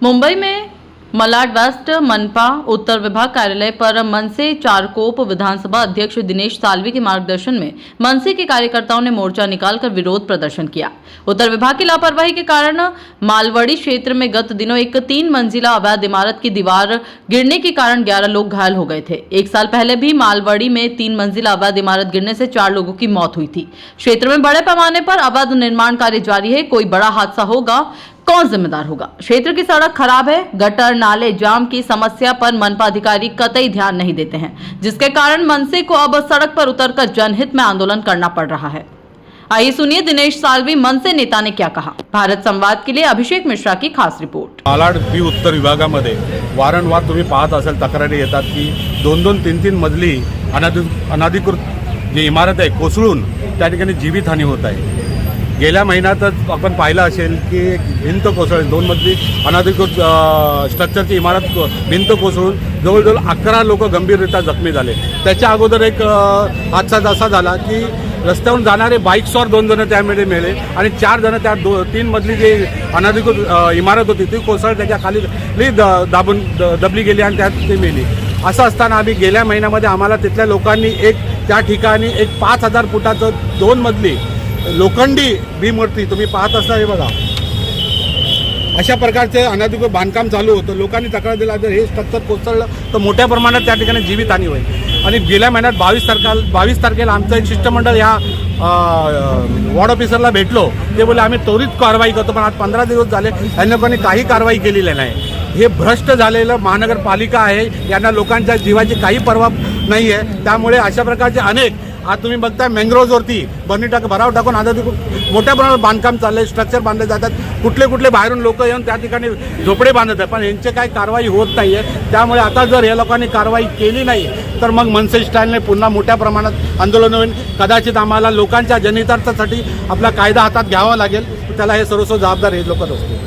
मुंबई में मलाड वेस्ट मनपा उत्तर विभाग कार्यालय पर मनसे चारकोप विधानसभा अध्यक्ष दिनेश साल्वी के मार्गदर्शन में मनसे के कार्यकर्ताओं ने मोर्चा निकालकर विरोध प्रदर्शन किया। उत्तर विभाग की लापरवाही के कारण मालवड़ी क्षेत्र में गत दिनों एक 3 मंजिला अवैध इमारत की दीवार गिरने के कारण 11 लोग घायल हो गए थे। एक साल पहले भी मालवड़ी में 3 मंजिला अवैध इमारत गिरने से 4 लोगों की मौत हुई थी। क्षेत्र में बड़े पैमाने पर अवैध निर्माण कार्य जारी है। कोई बड़ा हादसा होगा, कौन जिम्मेदार होगा? क्षेत्र की सड़क खराब है, गटर नाले जाम की समस्या पर मनपा अधिकारी कतई ध्यान नहीं देते हैं, जिसके कारण मनसे को अब सड़क पर उतरकर जनहित में आंदोलन करना पड़ रहा है। आइए सुनिए दिनेश साल्वी मनसे नेता ने क्या कहा। भारत संवाद के लिए अभिषेक मिश्रा की खास रिपोर्ट। मालाड बी उत्तर विभागामध्ये वारंवार तुम्ही पाहत असाल तक्रारी येतात की 2-2, 3-3 मजली अनधिकृत जी इमारत आहे कोसळून त्या ठिकाणी जीवितहानी होत आहे। गेल्या महिन्यातच आपण पाहिलं असेल की एक भिंत कोसळली, 2 मजली अनधिकृत स्ट्रक्चरची इमारत भिंत कोसळून जवळजवळ 11 लोक गंभीररित्या जखमी झाले। त्याच्या अगोदर एक हादसा असा झाला की रस्त्यावरून जाणारे बाईक्सवर 2 जण त्यामध्ये मेले आणि 4 जण त्या 3 मजली जी अनधिकृत इमारत होती ती कोसळ त्याच्या खाली दबली गेली आणि त्यात ती मेली। असं असताना आम्ही गेल्या महिन्यामध्ये आम्हाला तिथल्या लोकांनी त्या ठिकाणी एक 5000 फुटाचं 2 मजली लोखंडी भीमूर्ती तुम्ही पाहत असता, हे बघा अशा प्रकारचे अनधिकृत बांधकाम चालू होतं। लोकांनी तक्रार दिला जर हे स्ट्रक्चर कोसळलं तर मोठ्या प्रमाणात त्या ठिकाणी जीवितहानी होईल। आणि गेल्या महिन्यात 22 तारखेला आमचं एक शिष्टमंडळ या वॉर्ड ऑफिसरला भेटलो। ते बोलले आम्ही त्वरित कारवाई करतो, पण आज 15 दिवस झाले या लोकांनी काही कारवाई केलेली नाही। हे भ्रष्ट झालेलं महानगरपालिका आहे, यांना लोकांच्या जीवाची काही पर्वा नाही आहे। त्यामुळे अशा प्रकारचे अनेक आज तुम्ही बघताय मँग्रोव्हवरती भराव टाकून आता मोठ्या प्रमाणात बांधकाम चाललंय, स्ट्रक्चर बांधले जातात। कुठले बाहेरून लोक येऊन त्या ठिकाणी झोपडे बांधत आहे, पण यांची काही कारवाई होत नाही आहे। त्यामुळे आता जर या लोकांनी कारवाई केली नाही तर मग मनसे स्टाईलने पुन्हा मोठ्या प्रमाणात आंदोलन होईल। कदाचित आम्हाला लोकांच्या जनहितार्थासाठी आपला कायदा हातात घ्यावा लागेल, त्याला हे सर्वस्व जबाबदार हे लोकच असतील।